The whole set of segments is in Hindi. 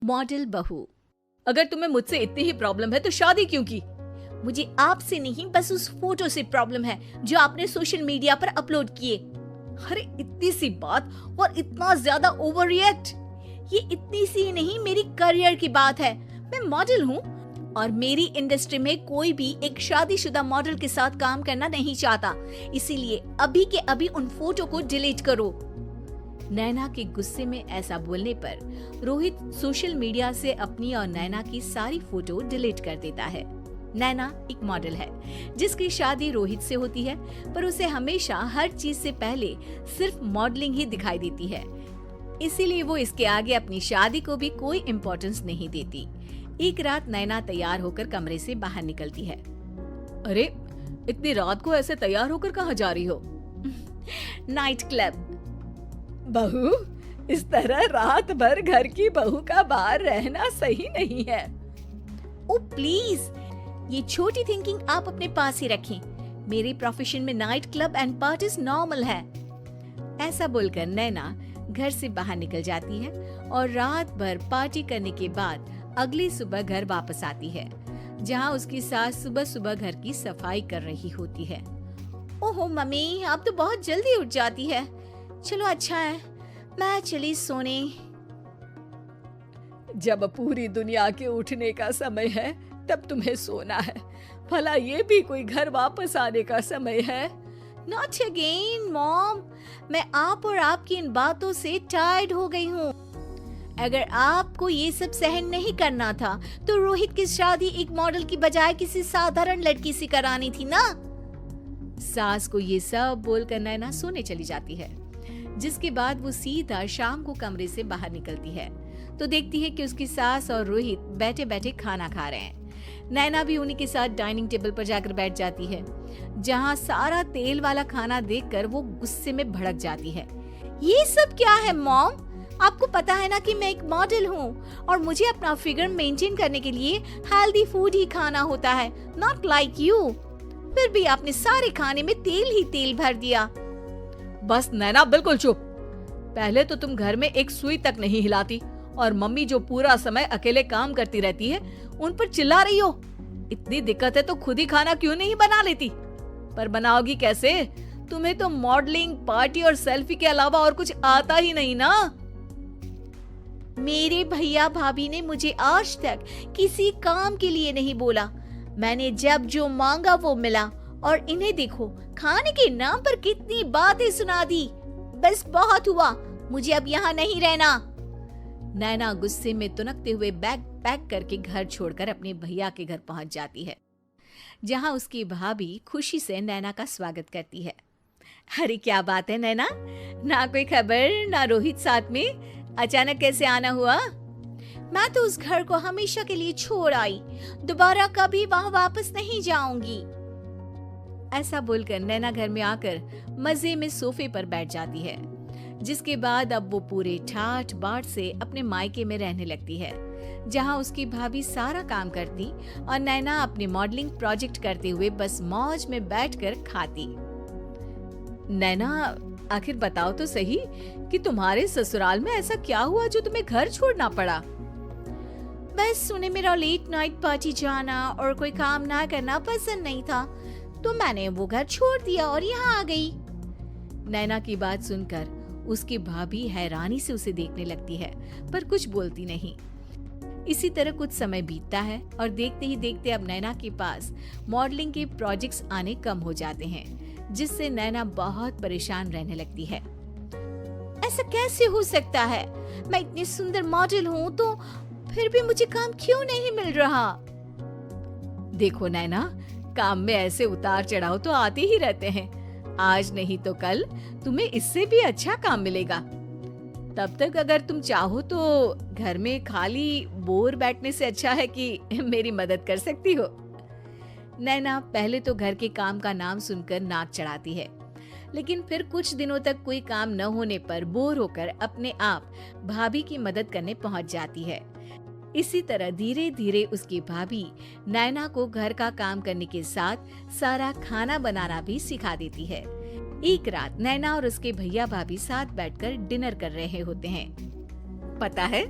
मॉडल बहू। अगर तुम्हें मुझसे इतनी ही प्रॉब्लम है तो शादी क्यों की? मुझे आपसे नहीं, बस उस फोटो से प्रॉब्लम है जो आपने सोशल मीडिया पर अपलोड किए। अरे इतनी सी बात और इतना ज्यादा ओवर रिएक्ट। ये इतनी सी नहीं, मेरी करियर की बात है। मैं मॉडल हूँ और मेरी इंडस्ट्री में कोई भी एक शादीशुदा मॉडल के साथ काम करना नहीं चाहता, इसीलिए अभी के अभी उन फोटो को डिलीट करो। नैना के गुस्से में ऐसा बोलने पर रोहित सोशल मीडिया से अपनी और नैना की सारी फोटो डिलीट कर देता है। नैना एक मॉडल है जिसकी शादी रोहित से होती है, पर उसे हमेशा हर चीज से पहले सिर्फ मॉडलिंग ही दिखाई देती है, इसीलिए वो इसके आगे अपनी शादी को भी कोई इम्पोर्टेंस नहीं देती। एक रात नैना तैयार होकर कमरे से बाहर निकलती है। अरे इतनी रात को ऐसे तैयार होकर कहाँ जा रही हो? Night club. बहू, इस तरह रात भर घर की बहू का बाहर रहना सही नहीं है। ओ प्लीज, ये छोटी थिंकिंग आप अपने पास ही रखें। मेरे प्रोफेशन में night club and parties normal है। ऐसा बोलकर नैना घर से बाहर निकल जाती है और रात भर पार्टी करने के बाद अगली सुबह घर वापस आती है, जहां उसकी सास सुबह सुबह घर की सफाई कर रही होती है। ओहो मम्मी, आप तो बहुत जल्दी उठ जाती है। चलो अच्छा है, मैं चली सोने। जब पूरी दुनिया के उठने का समय है तब तुम्हें सोना है। भला ये भी कोई घर वापस आने का समय है? Not again, mom. मैं आप और आपकी इन बातों से टायर्ड हो गई हूँ। अगर आपको ये सब सहन नहीं करना था तो रोहित की शादी एक मॉडल की बजाय किसी साधारण लड़की से करानी थी ना। सास को ये सब बोलकर नैना सोने चली जाती है, जिसके बाद वो सीधा शाम को कमरे से बाहर निकलती है तो देखती है कि उसकी सास और रोहित बैठे बैठे खाना खा रहे हैं। नैना भी उन्हीं के साथ डाइनिंग टेबल पर जाकर बैठ जाती है, जहां सारा तेल वाला खाना देखकर वो गुस्से में भड़क जाती है। ये सब क्या है मॉम? आपको पता है ना कि मैं एक मॉडल हूँ और मुझे अपना फिगर मेंटेन करने के लिए हेल्दी फूड ही खाना होता है, नॉट लाइक यू। फिर भी आपने सारे खाने में तेल ही तेल भर दिया। बस नैना, बिल्कुल चुप। पहले तो तुम घर में एक सुई तक नहीं हिलाती और मम्मी जो पूरा समय अकेले काम करती रहती है उन पर चिल्ला रही हो। इतनी दिक्कत है तो खुद ही खाना क्यों नहीं बना लेती? पर बनाओगी कैसे? तुम्हें तो मॉडलिंग, पार्टी और सेल्फी के अलावा और कुछ आता ही नहीं ना। मेरे भैया भाभी ने मुझे आज तक किसी काम के लिए नहीं बोला। मैंने जब जो मांगा वो मिला और इन्हें देखो, खाने के नाम पर कितनी बातें सुना दी। बस बहुत हुआ, मुझे अब यहाँ नहीं रहना। नैना गुस्से में तुनकते हुए बैग पैक करके घर छोड़कर अपने भैया के घर पहुंच जाती है, जहां उसकी भाभी खुशी से नैना का स्वागत करती है। अरे क्या बात है नैना, ना कोई खबर ना रोहित साथ में, अचानक कैसे आना हुआ? मैं तो उस घर को हमेशा के लिए छोड़ आई, दोबारा कभी वहां वापस नहीं जाऊंगी। ऐसा बोलकर नैना घर में आकर मजे में सोफे पर बैठ जाती है, जिसके बाद अब वो पूरे ठाठ बाट से अपने मायके में रहने लगती है, जहां उसकी भाभी सारा काम करती और नैना अपने मॉडलिंग प्रोजेक्ट करते हुए बस मौज में बैठकर खाती। नैना, आखिर बताओ तो सही कि तुम्हारे ससुराल में ऐसा क्या हुआ जो तुम्हें घर छोड़ना पड़ा? बस उन्हें मेरा लेट नाइट पार्टी जाना और कोई काम ना करना पसंद नहीं था, तो मैंने वो घर छोड़ दिया और यहाँ आ गई। नैना की बात सुनकर उसकी भाभी हैरानी से उसे देखने लगती है, पर कुछ बोलती नहीं। इसी तरह कुछ समय बीतता है और देखते ही देखते अब नैना के पास मॉडलिंग के प्रोजेक्ट्स आने कम हो जाते हैं, जिससे नैना बहुत परेशान रहने लगती है। ऐसा कैसे हो सकता है? मैं इतनी सुंदर मॉडल हूँ तो फिर भी मुझे काम क्यों नहीं मिल रहा? देखो नैना, काम में ऐसे उतार चढ़ाव तो आते ही रहते हैं। आज नहीं तो कल तुम्हें इससे भी अच्छा काम मिलेगा। तब तक अगर तुम चाहो तो घर में खाली बोर बैठने से अच्छा है कि मेरी मदद कर सकती हो। नैना पहले तो घर के काम का नाम सुनकर नाक चढ़ाती है, लेकिन फिर कुछ दिनों तक कोई काम न होने पर बोर होकर अपने आप भाभी की मदद करने पहुंच जाती है। इसी तरह धीरे धीरे उसकी भाभी नैना को घर का काम करने के साथ सारा खाना बनाना भी सिखा देती है। एक रात नैना और उसके भैया भाभी साथ बैठकर डिनर कर रहे होते हैं। पता है,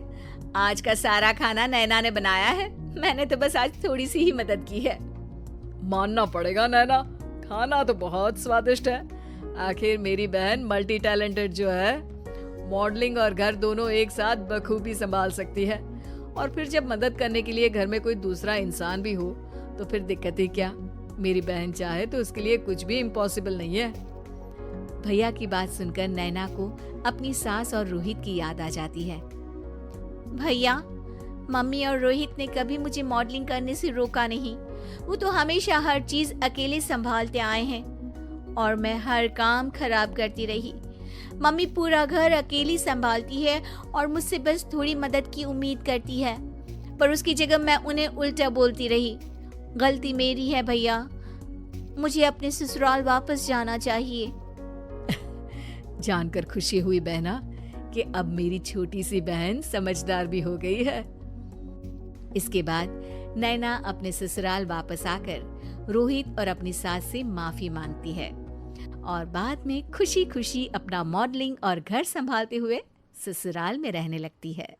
आज का सारा खाना नैना ने बनाया है, मैंने तो बस आज थोड़ी सी ही मदद की है। मानना पड़ेगा नैना, खाना तो बहुत स्वादिष्ट है। आखिर मेरी बहन मल्टी टैलेंटेड जो है, मॉडलिंग और घर दोनों एक साथ बखूबी संभाल सकती है। और फिर जब मदद करने के लिए घर में कोई दूसरा इंसान भी हो तो फिर दिक्कत ही क्या। मेरी बहन चाहे तो उसके लिए कुछ भी इम्पॉसिबल नहीं है। भैया की बात सुनकर नैना को अपनी सास और रोहित की याद आ जाती है। भैया, मम्मी और रोहित ने कभी मुझे मॉडलिंग करने से रोका नहीं। वो तो हमेशा हर चीज अकेले संभालते आए हैं और मैं हर काम खराब करती रही। मम्मी पूरा घर अकेली संभालती है और मुझसे बस थोड़ी मदद की उम्मीद करती है, पर उसकी जगह मैं उन्हें उल्टा बोलती रही। गलती मेरी है भैया, मुझे अपने ससुराल वापस जाना चाहिए। जानकर खुशी हुई बहना कि अब मेरी छोटी सी बहन समझदार भी हो गई है। इसके बाद नैना अपने ससुराल वापस आकर रोहित और अपनी सास से माफी मांगती है और बाद में खुशी खुशी अपना मॉडलिंग और घर संभालते हुए ससुराल में रहने लगती है।